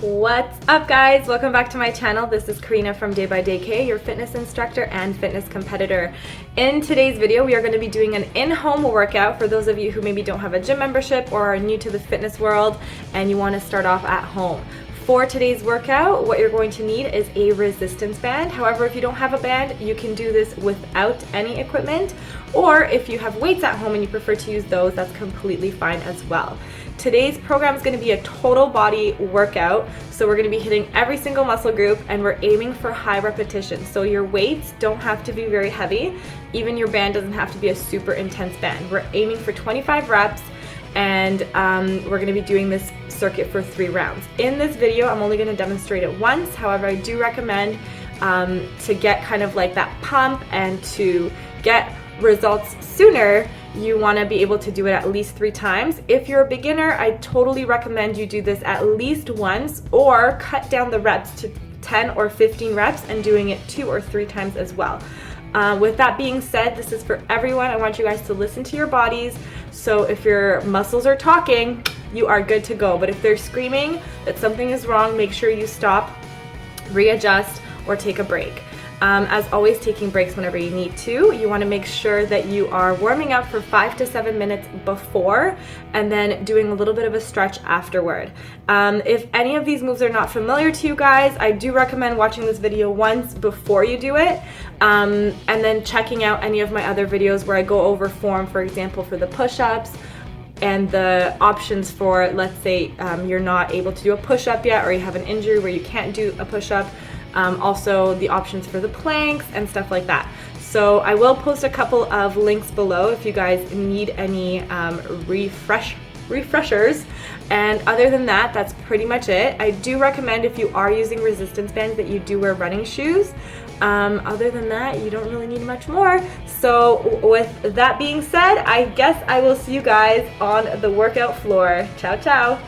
What's up, guys? Welcome back to my channel. This is Karina from Day by Day K, your fitness instructor and fitness competitor. In today's video, we are going to be doing an in-home workout for those of you who maybe don't have a gym membership or are new to the fitness world and you want to start off at home. For today's workout, what you're going to need is a resistance band. However, if you don't have a band, you can do this without any equipment, or if you have weights at home and you prefer to use those, that's completely fine as well. Today's program is going to be a total body workout, so we're going to be hitting every single muscle group and we're aiming for high repetitions. So your weights don't have to be very heavy, even your band doesn't have to be a super intense band. We're aiming for 25 reps and we're going to be doing this circuit for 3 rounds. In this video, I'm only going to demonstrate it once. However, I do recommend to get kind of like that pump and to get results sooner, you want to be able to do it at least 3 times. If you're a beginner, I totally recommend you do this at least once or cut down the reps to 10 or 15 reps and doing it 2 or 3 times as well. With that being said, this is for everyone. I want you guys to listen to your bodies. So if your muscles are talking, you are good to go. But if they're screaming that something is wrong, make sure you stop, readjust, or take a break. As always, taking breaks whenever you need to. You want to make sure that you are warming up for 5 to 7 minutes before and then doing a little bit of a stretch afterward. If any of these moves are not familiar to you guys, I do recommend watching this video once before you do it, and then checking out any of my other videos where I go over form, for example, for the push-ups and the options for, let's say you're not able to do a push-up yet or you have an injury where you can't do a push-up. Also the options for the planks and stuff like that. So I will post a couple of links below if you guys need any refreshers. And other than that, that's pretty much it. I do recommend if you are using resistance bands that you do wear running shoes. Other than that, you don't really need much more. So with that being said, I guess I will see you guys on the workout floor. Ciao, ciao.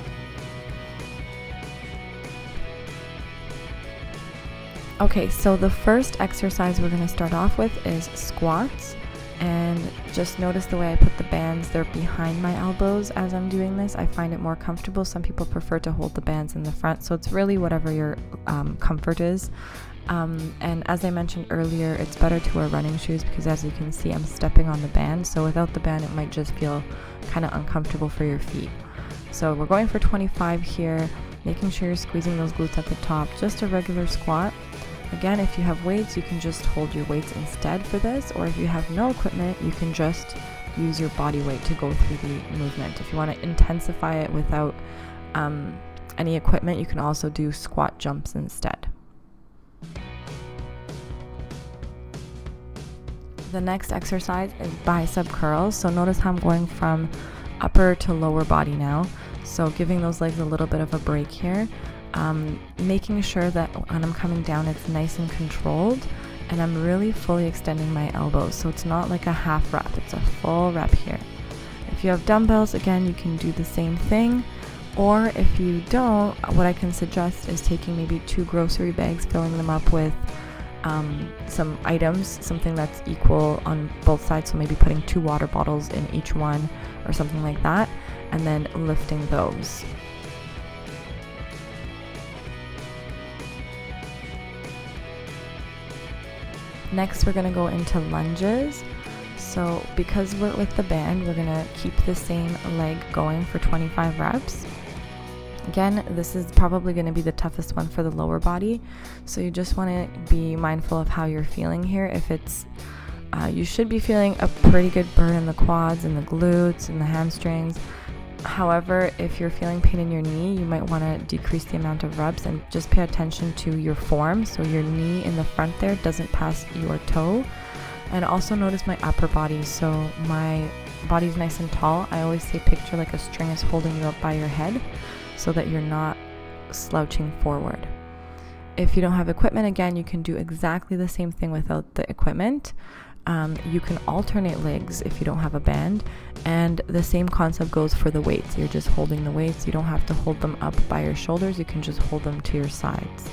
Okay, so the first exercise we're going to start off with is squats, and just notice the way I put the bands, they're behind my elbows as I'm doing this. I find it more comfortable. Some people prefer to hold the bands in the front, so it's really whatever your comfort is. And as I mentioned earlier, it's better to wear running shoes because as you can see, I'm stepping on the band, so without the band it might just feel kind of uncomfortable for your feet. So we're going for 25 here, making sure you're squeezing those glutes at the top, just a regular squat. Again, if you have weights, you can just hold your weights instead for this, or if you have no equipment, you can just use your body weight to go through the movement. If you want to intensify it without any equipment, you can also do squat jumps instead. The next exercise is bicep curls. So notice how I'm going from upper to lower body now. So giving those legs a little bit of a break here. Making sure that when I'm coming down, it's nice and controlled, and I'm really fully extending my elbows. So it's not like a half rep, it's a full rep here. If you have dumbbells, again, you can do the same thing. Or if you don't, what I can suggest is taking maybe 2 grocery bags, filling them up with some items, something that's equal on both sides. So maybe putting 2 water bottles in each one or something like that, and then lifting those. Next, we're going to go into lunges. So because we're with the band, we're going to keep the same leg going for 25 reps. Again, this is probably going to be the toughest one for the lower body. So you just want to be mindful of how you're feeling here. If it's, you should be feeling a pretty good burn in the quads and the glutes and the hamstrings. However, if you're feeling pain in your knee, you might want to decrease the amount of reps and just pay attention to your form. So your knee in the front there doesn't pass your toe. And also notice my upper body. So my body's nice and tall. I always say picture like a string is holding you up by your head so that you're not slouching forward. If you don't have equipment, again, you can do exactly the same thing without the equipment. You can alternate legs if you don't have a band, and the same concept goes for the weights. You're just holding the weights. You don't have to hold them up by your shoulders. You can just hold them to your sides.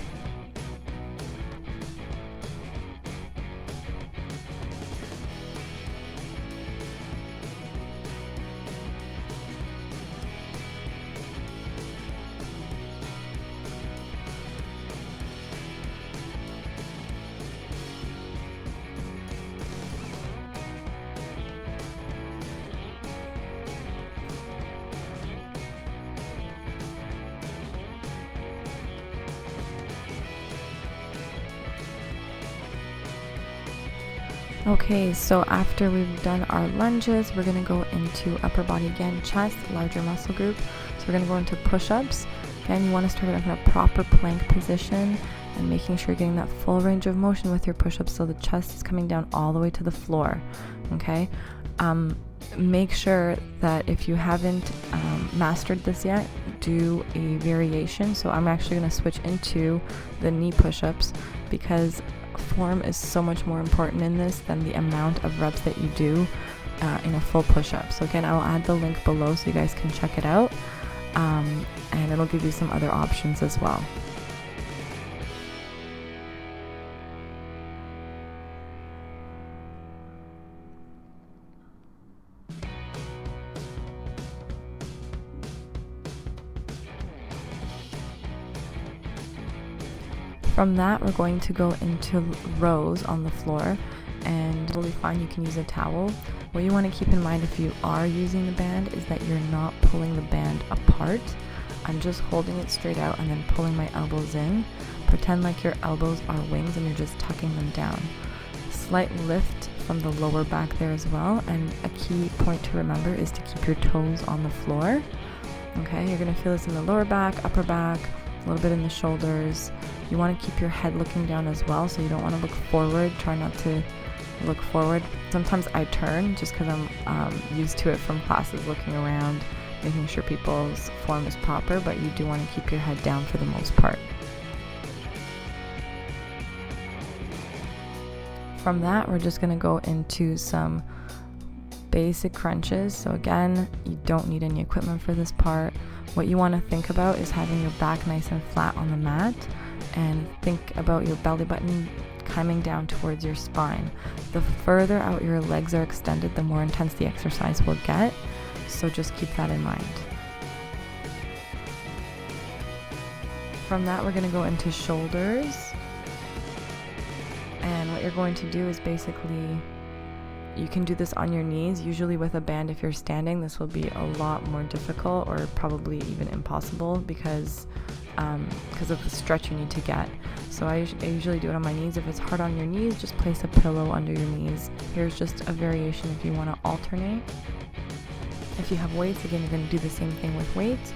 Okay, so after we've done our lunges, we're going to go into upper body again, chest, larger muscle group. So we're going to go into push-ups. Again, you want to start off in a proper plank position and making sure you're getting that full range of motion with your push-ups so the chest is coming down all the way to the floor. Okay, make sure that if you haven't mastered this yet, do a variation. So I'm actually going to switch into the knee push-ups because form is so much more important in this than the amount of reps that you do in a full push-up. So again, I'll add the link below so you guys can check it out, and it'll give you some other options as well. From that, we're going to go into rows on the floor, and totally fine, you can use a towel. What you want to keep in mind if you are using the band is that you're not pulling the band apart. I'm just holding it straight out and then pulling my elbows in. Pretend like your elbows are wings and you're just tucking them down. Slight lift from the lower back there as well, and a key point to remember is to keep your toes on the floor. Okay, you're going to feel this in the lower back, upper back, a little bit in the shoulders. You want to keep your head looking down as well, so you don't want to look forward. Try not to look forward. Sometimes I turn just because I'm used to it from classes, looking around, making sure people's form is proper, but you do want to keep your head down for the most part. From that, we're just going to go into some basic crunches. So again, you don't need any equipment for this part. What you want to think about is having your back nice and flat on the mat, and think about your belly button coming down towards your spine. The further out your legs are extended, the more intense the exercise will get, so just keep that in mind. From that, we're going to go into shoulders, and what you're going to do is basically, you can do this on your knees. Usually with a band, if you're standing, this will be a lot more difficult or probably even impossible because of the stretch you need to get. So I usually do it on my knees. If it's hard on your knees, just place a pillow under your knees. Here's just a variation if you want to alternate. If you have weights, again, you're going to do the same thing with weights.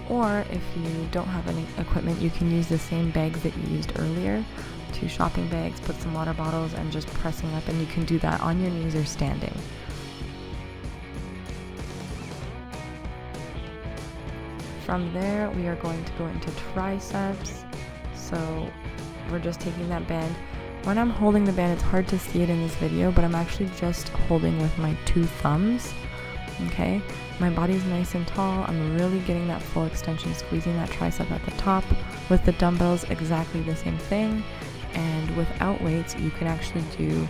Or if you don't have any equipment, you can use the same bags that you used earlier. 2 shopping bags, put some water bottles, and just pressing up, and you can do that on your knees or standing. From there, we are going to go into triceps. So we're just taking that band. When I'm holding the band, it's hard to see it in this video, but I'm actually just holding with my 2 thumbs. Okay, my body's nice and tall. I'm really getting that full extension, squeezing that tricep at the top. With the dumbbells, exactly the same thing. And without weights, you can actually do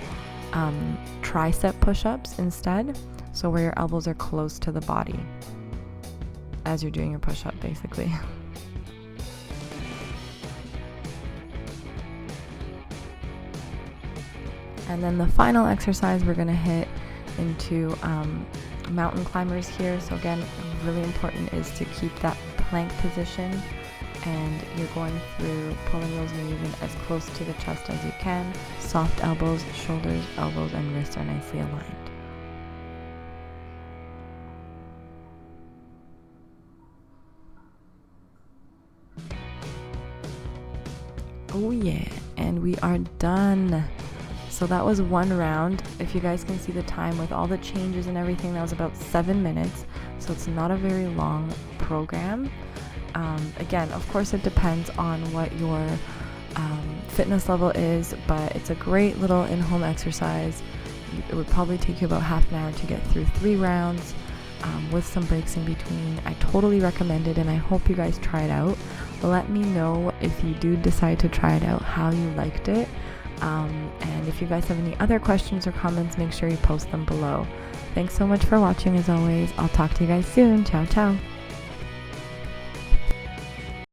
tricep push-ups instead. So where your elbows are close to the body as you're doing your push-up, basically. And then the final exercise, we're going to hit into mountain climbers here. So again, really important is to keep that plank position, and you're going through pulling those knees in as close to the chest as you can. Soft elbows, shoulders, elbows, and wrists are nicely aligned. Oh yeah, and we are done. So that was one round. If you guys can see the time with all the changes and everything, that was about 7 minutes. So it's not a very long program. Again, of course, it depends on what your fitness level is, but it's a great little in-home exercise. It would probably take you about half an hour to get through 3 rounds with some breaks in between. I totally recommend it, and I hope you guys try it out. Let me know if you do decide to try it out, how you liked it. And if you guys have any other questions or comments, make sure you post them below. Thanks so much for watching as always. I'll talk to you guys soon. Ciao, ciao.